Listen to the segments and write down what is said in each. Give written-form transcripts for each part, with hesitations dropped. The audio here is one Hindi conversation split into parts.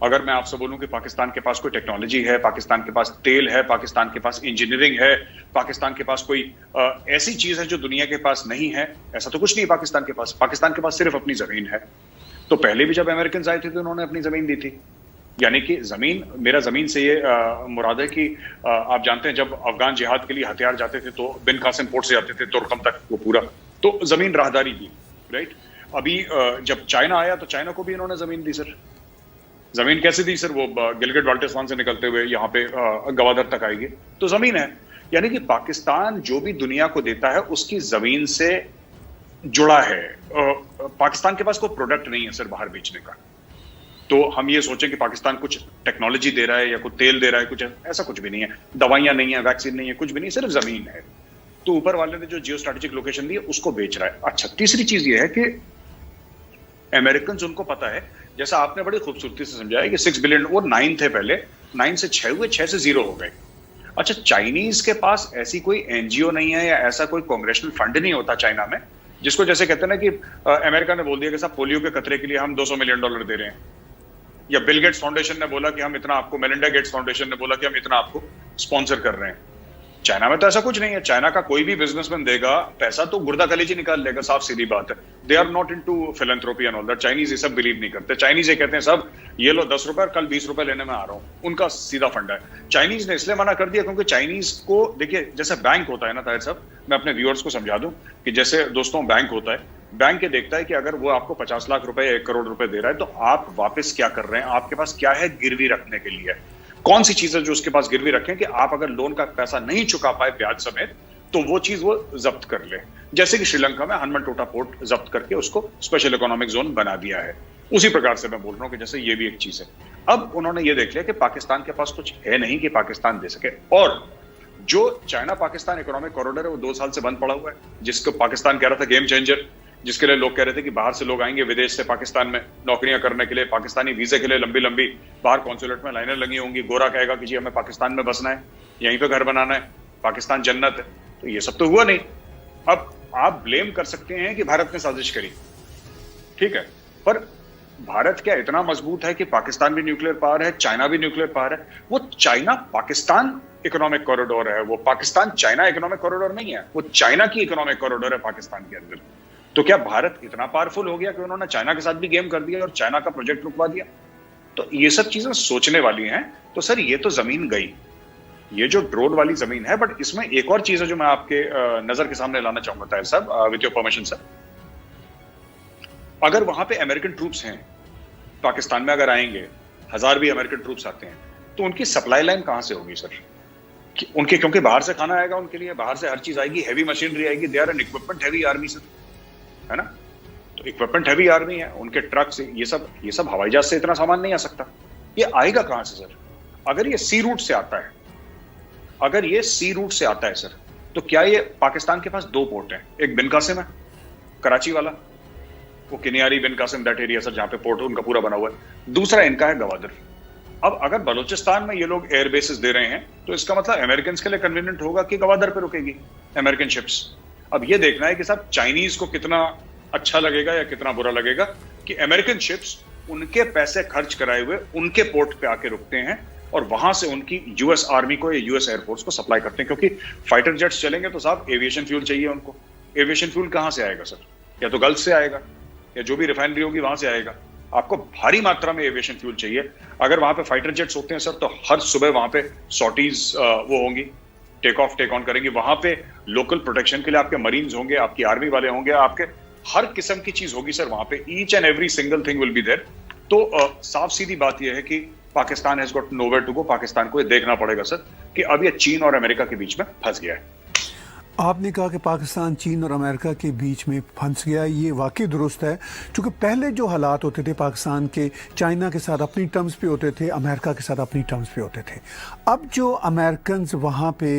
अगर मैं आपसे बोलूं कि पाकिस्तान के पास कोई टेक्नोलॉजी है, पाकिस्तान के पास तेल है, पाकिस्तान के पास इंजीनियरिंग है, पाकिस्तान के पास कोई ऐसी चीज है जो दुनिया के पास नहीं है, ऐसा तो कुछ नहीं है पाकिस्तान के पास। पाकिस्तान के पास सिर्फ अपनी जमीन है। तो पहले भी जब अमेरिकन आए थे तो उन्होंने अपनी जमीन दी थी। यानी कि जमीन, मेरा जमीन से ये मुराद है कि आप जानते हैं जब अफगान जिहाद के लिए हथियार जाते थे तो बिन कासिम पोर्ट से जाते थे तुर्कम तक, वो पूरा तो जमीन राहदारी दी, राइट। अभी जब चाइना आया तो चाइना को भी इन्होंने जमीन दी सर। जमीन कैसे दी सर? वो गिलगिट बाल्टिस्तान से निकलते हुए यहाँ पे गवादर तक आएगी तो जमीन है। यानी कि पाकिस्तान जो भी दुनिया को देता है उसकी जमीन से जुड़ा है। पाकिस्तान के पास कोई प्रोडक्ट नहीं है सर बाहर बेचने का। तो हम ये सोचें कि पाकिस्तान कुछ टेक्नोलॉजी दे रहा है या कुछ तेल दे रहा है, कुछ ऐसा कुछ भी नहीं है। दवाइयां नहीं है, वैक्सीन नहीं है, कुछ भी नहीं, सिर्फ जमीन है। तो ऊपर वाले ने जो जियो स्ट्रेटेजिक लोकेशन दी है उसको बेच रहा है। अच्छा, तीसरी चीज ये है कि अमेरिकन उनको पता है, जैसा आपने बड़ी खूबसूरती से समझाया कि 6 बिलियन, वो 9 थे पहले, 9 से 6 हुए, 6 से 0 हो गए। अच्छा, चाइनीज के पास ऐसी कोई एनजीओ नहीं है या ऐसा कोई कांग्रेशनल फंड नहीं होता चाइना में, जिसको जैसे कहते हैं ना कि अमेरिका ने बोल दिया कि साहब पोलियो के खतरे के लिए हम $200 मिलियन दे रहे हैं, या बिल गेट्स फाउंडेशन ने बोला कि हम इतना आपको, मेलिंडा गेट्स फाउंडेशन ने बोला कि हम इतना आपको स्पॉन्सर कर रहे हैं। चाइना में तो ऐसा कुछ नहीं है। चाइना का कोई भी बिजनेसमैन देगा पैसा तो गुर्दा कलेजी निकाल लेगा, साफ सीधी बात है। They are not into philanthropy and all that. Chinese ये सब बिलीव नहीं करते। चाइनीज ये कहते हैं सब ये लो 10 रुपए, कल 20 रुपए लेने में आ रहा हूं, उनका सीधा फंडा है। चाइनीज ने इसलिए मना कर दिया क्योंकि चाइनीज को, देखिए जैसे बैंक होता है ना ताहिर साहब, मैं अपने व्यूअर्स को समझा दूं कि जैसे दोस्तों बैंक होता है, बैंक ये देखता है कि अगर वो आपको 50 लाख रुपए, 1 करोड़ रुपए दे रहा है तो आप वापस क्या कर रहे हैं, आपके पास क्या है गिरवी रखने के लिए, कौन सी चीज है जो उसके पास गिरवी रखें कि आप अगर लोन का पैसा नहीं चुका पाए ब्याज समेत तो वो चीज वो जब्त कर ले। जैसे कि श्रीलंका में हनुमनटोटा पोर्ट जब्त करके उसको स्पेशल इकोनॉमिक जोन बना दिया है, उसी प्रकार से मैं बोल रहा हूं कि जैसे ये भी एक चीज है। अब उन्होंने ये देख लिया कि पाकिस्तान के पास कुछ है नहीं कि पाकिस्तान दे सके, और जो चाइना पाकिस्तान इकोनॉमिक कॉरिडोर है वो 2 साल से बंद पड़ा हुआ है, जिसको पाकिस्तान कह रहा था गेम चेंजर, जिसके लिए लोग कह रहे थे कि बाहर से लोग आएंगे विदेश से पाकिस्तान में नौकरियां करने के लिए, पाकिस्तानी वीजे के लिए लंबी लंबी बाहर कॉन्सुलेट में लाइनें लगी होंगी। गोरा कहेगा कि जी हमें पाकिस्तान में बसना है, यहीं पे घर बनाना है, पाकिस्तान जन्नत है। तो ये सब तो हुआ नहीं। अब आप ब्लेम कर सकते हैं कि भारत ने साजिश करी, ठीक है, पर भारत क्या इतना मजबूत है कि पाकिस्तान भी न्यूक्लियर पावर है, चाइना भी न्यूक्लियर पावर है? वो चाइना पाकिस्तान इकोनॉमिक कॉरिडोर है, वो पाकिस्तान चाइना इकोनॉमिक कॉरिडोर नहीं है, वो चाइना की इकोनॉमिक कॉरिडोर है पाकिस्तान के अंदर। तो क्या भारत इतना पावरफुल हो गया कि उन्होंने चाइना के साथ भी गेम कर दिया और चाइना का प्रोजेक्ट रुकवा दिया? तो ये सब चीजें सोचने वाली हैं। तो सर ये तो जमीन गई, ये जो ड्रोन वाली जमीन है, बट इसमें एक और चीज है जो मैं आपके नजर के सामने लाना चाहूंगा ताहिर साहब, विद योर परमिशन सर। अगर वहां पे अमेरिकन ट्रूप्स हैं पाकिस्तान में, अगर आएंगे 1000 भी अमेरिकन ट्रूप्स आते हैं तो उनकी सप्लाई लाइन कहां से होगी सर? उनके, क्योंकि बाहर से खाना आएगा उनके लिए, बाहर से हर चीज आएगी, हैवी मशीनरी आएगी, they are an equipment heavy army sir, है ना। तो इक्विपमेंट हैवी आर्मी है, उनके ट्रक से ये सब हवाई जहाज से इतना सामान नहीं आ सकता। ये आएगा कहां से सर? अगर ये सी रूट से आता है, अगर ये सी रूट से आता है सर, तो क्या ये पाकिस्तान के पास 2 पोर्ट हैं, एक बिन कासिम है कराची वाला, वो किनियारी बिन कासिम दैट एरिया सर, जहां पे पोर्ट उनका पूरा बना हुआ है, दूसरा इनका है गवादर। अब अगर बलूचिस्तान में ये लोग एयर बेसिस दे रहे हैं तो इसका मतलब अमेरिकन के लिए कन्वीनियंट होगा कि गवादर पे रुकेगी अमेरिकन शिप्स। अब ये देखना है कि साहब चाइनीज को कितना अच्छा लगेगा या कितना बुरा लगेगा कि अमेरिकन शिप्स उनके पैसे खर्च कराए हुए उनके पोर्ट पे आके रुकते हैं और वहां से उनकी यूएस आर्मी को या यूएस एयरफोर्स को सप्लाई करते हैं। क्योंकि फाइटर जेट्स चलेंगे तो साहब एविएशन फ्यूल चाहिए उनको। एविएशन फ्यूल कहां से आएगा सर? या तो गल्फ से आएगा या जो भी रिफाइनरी होगी वहां से आएगा। आपको भारी मात्रा में एविएशन फ्यूल चाहिए। अगर वहां पे फाइटर जेट्स होते हैं सर तो हर सुबह वहां पे सॉटीज वो होंगी, टेक ऑफ टेक ऑन करेंगे। वहां पे लोकल प्रोटेक्शन के लिए आपके मरीन्स होंगे, आपकी आर्मी वाले होंगे, आपके हर किस्म की चीज होगी सर वहां पे। Each and every single thing will be there. तो साफ सीधी बात यह है कि Pakistan has got nowhere to go. Pakistan को ये देखना पड़ेगा सर कि अब ये चीन और अमेरिका के बीच में फंस गया है। आपने कहा कि पाकिस्तान चीन और अमेरिका के बीच में फंस गया, ये वाकई दुरुस्त है, क्योंकि पहले जो हालात होते थे पाकिस्तान के, चाइना के साथ अपनी टर्म्स पे होते थे, अमेरिका के साथ अपनी टर्म्स पे होते थे। अब जो अमेरिकन वहाँ पे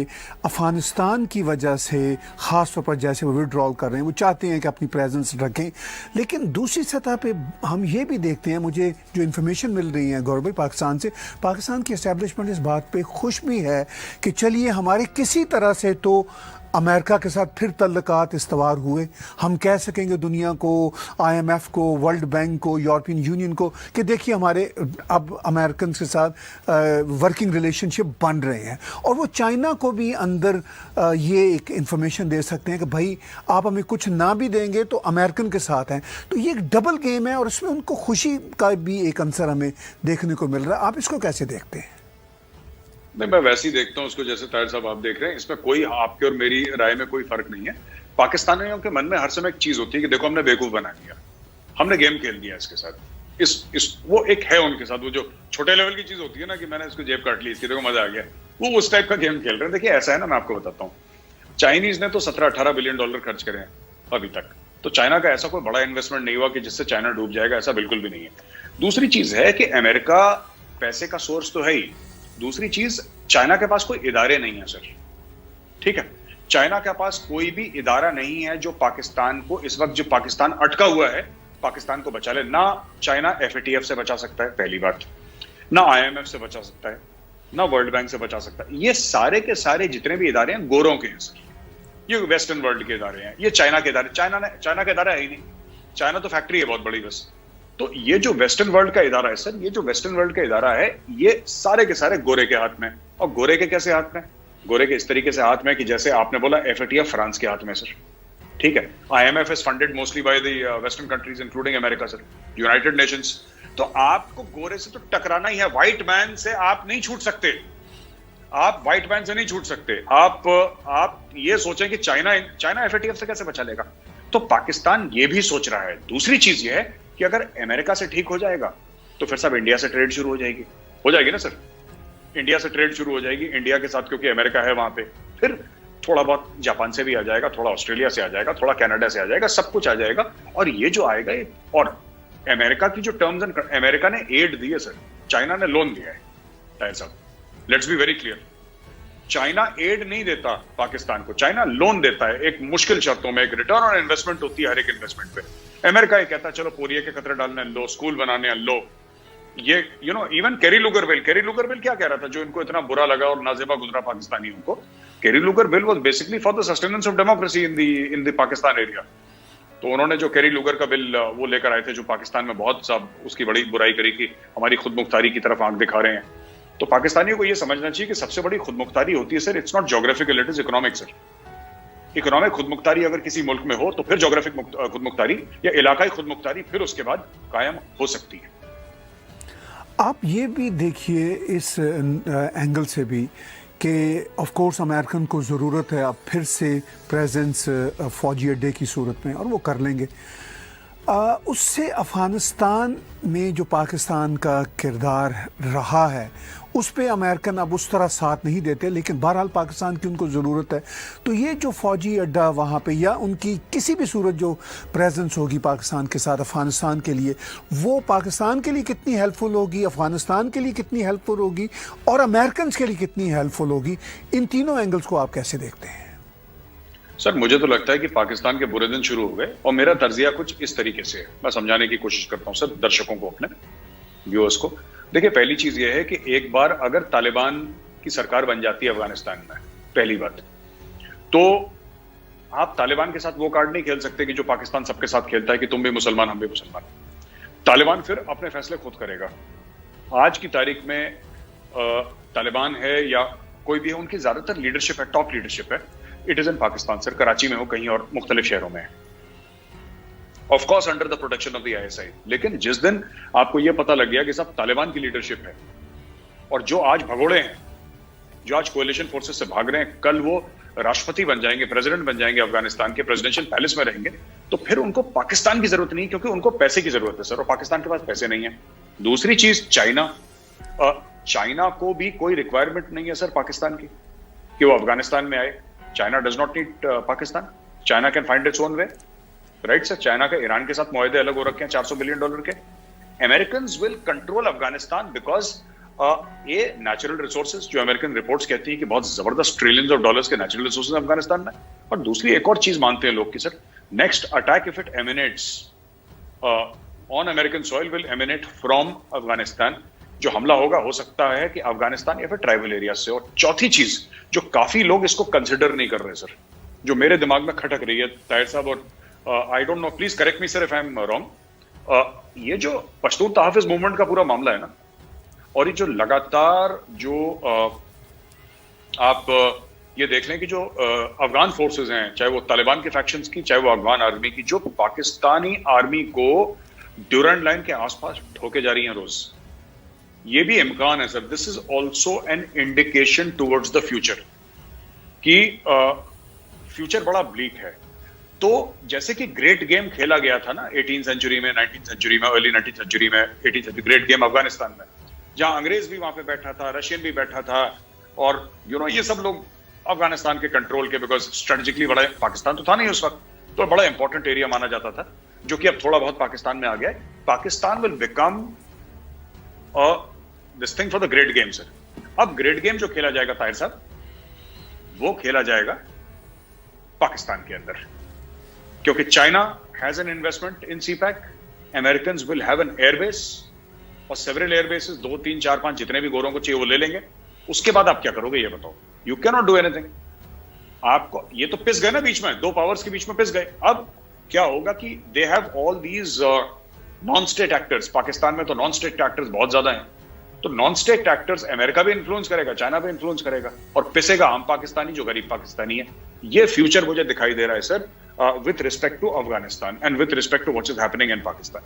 अफ़गानिस्तान की वजह से ख़ास तौर पर जैसे वो विड्रॉल कर रहे हैं, वो चाहते हैं कि अपनी प्रेजेंस रखें, लेकिन दूसरी सतह पे हम ये भी देखते हैं, मुझे जो इन्फॉर्मेशन मिल रही है गौरव भाई पाकिस्तान से, पाकिस्तान की एस्टेब्लिशमेंट इस बात पर खुश भी है कि चलिए हमारे किसी तरह से तो अमेरिका के साथ फिर तल्लुकात इस्तवार हुए, हम कह सकेंगे दुनिया को, आईएमएफ को, वर्ल्ड बैंक को, यूरोपियन यूनियन को कि देखिए हमारे अब अमेरिकन के साथ वर्किंग रिलेशनशिप बन रहे हैं, और वो चाइना को भी अंदर ये एक इंफॉर्मेशन दे सकते हैं कि भाई आप हमें कुछ ना भी देंगे तो अमेरिकन के साथ हैं। तो ये एक डबल गेम है और इसमें उनको खुशी का भी एक अंसर हमें देखने को मिल रहा है। आप इसको कैसे देखते हैं? नहीं, मैं वैसे ही देखता हूं उसको जैसे ताहिर साहब आप देख रहे हैं। इसमें कोई आपके और मेरी राय में कोई फर्क नहीं है। पाकिस्तानियों के मन में हर समय एक चीज होती है कि देखो हमने बेवकूफ बना दिया, हमने गेम खेल दिया इसके साथ। वो एक है उनके साथ, वो जो छोटे लेवल की चीज होती है ना कि मैंने इसको जेब काट ली, इसकी देखो मजा आ गया, वो उस टाइप का गेम खेल रहे हैं। देखिए ऐसा है ना, मैं आपको बताता हूँ, चाइनीज ने तो 17-18 बिलियन डॉलर खर्च करे हैं अभी तक। तो चाइना का ऐसा कोई बड़ा इन्वेस्टमेंट नहीं हुआ कि जिससे चाइना डूब जाएगा, ऐसा बिल्कुल भी नहीं है। दूसरी चीज है कि अमेरिका पैसे का सोर्स तो है ही, दूसरी चीज चाइना के पास कोई इदारे नहीं है सर, ठीक है। चाइना के पास कोई भी इदारा नहीं है जो पाकिस्तान को, इस वक्त जो पाकिस्तान अटका हुआ है, पाकिस्तान को बचा ले। ना चाइना एफएटीएफ से बचा सकता है, पहली बात, ना आईएमएफ से बचा सकता है, ना वर्ल्ड बैंक से बचा सकता है। ये सारे के सारे जितने भी इदारे हैं गोरों के हैं सर, ये वेस्टर्न वर्ल्ड के इदारे हैं, ये चाइना के इदारे, चाइना का इदारा है ही नहीं, चाइना तो फैक्ट्री है बहुत बड़ी बस। तो ये जो वेस्टर्न वर्ल्ड का इदारा है सर, ये जो वेस्टर्न वर्ल्ड का इदारा है, ये सारे के सारे गोरे के हाथ में। और गोरे के कैसे हाथ में? गोरे के इस तरीके से हाथ में कि जैसे आपने बोला एफएटीएफ फ्रांस के हाथ में सर, ठीक है। IMF is funded mostly by the western countries including America sir, United Nations. तो आपको गोरे से तो टकराना ही है, व्हाइट मैन से आप नहीं छूट सकते, आप व्हाइट मैन से नहीं छूट सकते। आप ये सोचें कि चाइना एफएटीएफ से कैसे बचा लेगा, तो पाकिस्तान ये भी सोच रहा है। दूसरी चीज ये है कि अगर अमेरिका से ठीक हो जाएगा तो फिर सब इंडिया से ट्रेड शुरू हो जाएगी ना सर, इंडिया से ट्रेड शुरू हो जाएगी इंडिया के साथ, क्योंकि अमेरिका है वहां पे। फिर थोड़ा बहुत जापान से भी आ जाएगा, थोड़ा ऑस्ट्रेलिया से आ जाएगा, थोड़ा कनाडा से आ जाएगा, सब कुछ आ जाएगा। और ये जो आएगा ये, और अमेरिका की जो टर्म्स एंड, अमेरिका ने एड दी है सर, चाइना ने लोन दिया है। ताहिर साहब, let's be very clear, China aid नहीं देता पाकिस्तान को, चाइना लोन देता है एक मुश्किल शर्तों में। एक रिटर्न ऑन इन्वेस्टमेंट होती है हर एक इन्वेस्टमेंट पे। अमेरिका ये कहता है चलो पोरिया के खतरे डालने लो, स्कूल बनाने लो। ये इवन कैरी लुगर बिल क्या कह रहा था जो इनको इतना बुरा लगा और नाजेबा गुजरा पाकिस्तानियों को? Kerry Lugar bill was basically for the sustenance of democracy in the Pakistan area. तो उन्होंने जो कैरी लुगर का बिल वो लेकर आए थे, जो पाकिस्तान में बहुत सा उसकी बड़ी बुराई करी कि हमारी खुद मुख्तारी की तरफ आंख दिखा रहे हैं। तो पाकिस्तानियों को यह समझना चाहिए कि सबसे बड़ी खुद मुख्तारी होती है sir, it's not geographical, it is economic sir. Economic खुद मुख्तारी अगर किसी मुल्क में हो तो फिर ज्योग्राफिक खुद मुख्तारी या इलाकाई खुद मुख्तारी फिर उसके बाद कायम हो सकती है। आप ये भी देखिए इस एंगल से भी कि ऑफ कोर्स अमेरिकन को ज़रूरत है अब फिर से प्रेजेंस फौजी अड्डे की सूरत में, और वो कर लेंगे। उससे अफ़गानिस्तान में जो पाकिस्तान का किरदार रहा है उस पे अमेरिकन अब उस तरह साथ नहीं देते, लेकिन बहरहाल पाकिस्तान की उनको ज़रूरत है। तो ये जो फ़ौजी अड्डा वहाँ पे या उनकी किसी भी सूरत जो प्रेजेंस होगी पाकिस्तान के साथ अफ़गानिस्तान के लिए, वो पाकिस्तान के लिए कितनी हेल्पफुल होगी, अफ़गानिस्तान के लिए कितनी हेल्पफुल होगी और अमेरिकन के लिए कितनी हेल्पफुल होगी, इन तीनों एंगल्स को आप कैसे देखते हैं? सर मुझे तो लगता है कि पाकिस्तान के बुरे दिन शुरू हो गए, और मेरा तर्जिया कुछ इस तरीके से है, मैं समझाने की कोशिश करता हूं सर दर्शकों को, अपने व्यूअर्स को। देखिए पहली चीज यह है कि एक बार अगर तालिबान की सरकार बन जाती है अफगानिस्तान में, पहली बात, तो आप तालिबान के साथ वो कार्ड नहीं खेल सकते कि जो पाकिस्तान सबके साथ खेलता है कि तुम भी मुसलमान हम भी मुसलमान। तालिबान फिर अपने फैसले खुद करेगा। आज की तारीख में तालिबान है या कोई भी है, उनकी ज्यादातर लीडरशिप है, टॉप लीडरशिप है, it is in Pakistan sir, Karachi में हो कहीं और मुख्तलिफ शहरों में, of course under the protection of the ISI. लेकिन जिस दिन आपको यह पता लग गया कि सब तालिबान की लीडरशिप है और जो आज भगोड़े हैं, जो आज कोalition फोर्सेस से भाग रहे हैं, कल वो राष्ट्रपति बन जाएंगे, प्रेसिडेंट बन जाएंगे अफगानिस्तान के, प्रेसिडेंशियल पैलेस में रहेंगे, तो फिर उनको पाकिस्तान की जरूरत नहीं, क्योंकि उनको पैसे की जरूरत है सर, और पाकिस्तान के पास पैसे नहीं है। दूसरी चीज चाइना को भी कोई रिक्वायरमेंट नहीं है सर पाकिस्तान की कि वो अफगानिस्तान में आए। China does not need Pakistan, China can find its own way, right sir. China के ईरान के साथ मुआहदे अलग हो रखे हैं $400 बिलियन के। Americans will control Afghanistan because ये नेचुरल रिसोर्सेज, जो अमेरिकन रिपोर्ट्स कहती है कि बहुत जबरदस्त ट्रिलियंस ऑफ डॉलर्स के नेचुरल रिसोर्सेज अफगानिस्तान में। और दूसरी एक और चीज मानते हैं लोग कि sir next attack if it emanates on American soil will eminent from Afghanistan. जो हमला होगा हो सकता है कि अफगानिस्तान या फिर ट्राइबल एरिया से। और चौथी चीज जो काफी लोग इसको कंसिडर नहीं कर रहे सर, जो मेरे दिमाग में खटक रही है ताहिर साहब, और I don't know, please correct me sir if I am wrong, ये जो पश्तून तहफ़्फ़ुज़ मूवमेंट का पूरा मामला है ना, और ये जो लगातार जो आप ये देख लें कि जो अफगान फोर्सेस हैं, चाहे वो तालिबान के फैक्शंस की, चाहे वो अफगान आर्मी की, जो पाकिस्तानी आर्मी को ड्यूरेंट लाइन के आसपास ठोके जा रही हैं रोज, ये भी इम्कान है sir, this is also an indication towards the future कि फ्यूचर बड़ा ब्लीक है। तो जैसे कि ग्रेट गेम खेला गया था ना 18th सेंचुरी में, 19th सेंचुरी में, अर्ली 19th सेंचुरी में, 18th century great game Afghanistan में, जहां अंग्रेज भी वहां पे बैठा था, रशियन भी बैठा था, और ये सब लोग अफगानिस्तान के कंट्रोल के, बिकॉज स्ट्रेटेजिकली बड़ा पाकिस्तान तो था नहीं उस वक्त, तो बड़ा इंपॉर्टेंट एरिया माना जाता था, जो कि अब थोड़ा बहुत पाकिस्तान में आ गया है। Pakistan will become this thing for the great game sir. अब ग्रेट गेम जो खेला जाएगा ताहिर साहब, वो खेला जाएगा पाकिस्तान के अंदर, क्योंकि China has an investment in CPEC, American will have an airbase, और सेवरल एयरबेसेस, 2, 3, 4, 5 जितने भी गोरों को चाहिए वो ले लेंगे। उसके बाद आप क्या करोगे ये बताओ? You can not do anything. आपको ये तो पिस गए ना बीच में, दो पावर्स के बीच में पिस गए। अब क्या होगा कि they have all these non state actors. Pakistan में तो नॉन स्टेट एक्टर्स बहुत ज्यादा हैं, तो नॉन स्टेट एक्टर्स अमेरिका भी इन्फ्लुएंस करेगा, चाइना भी इन्फ्लुएंस करेगा, और पिसेगा आम पाकिस्तानी जो गरीब पाकिस्तानी है। ये फ्यूचर मुझे दिखाई दे रहा है sir, with respect to Afghanistan and with respect to what is happening in Pakistan.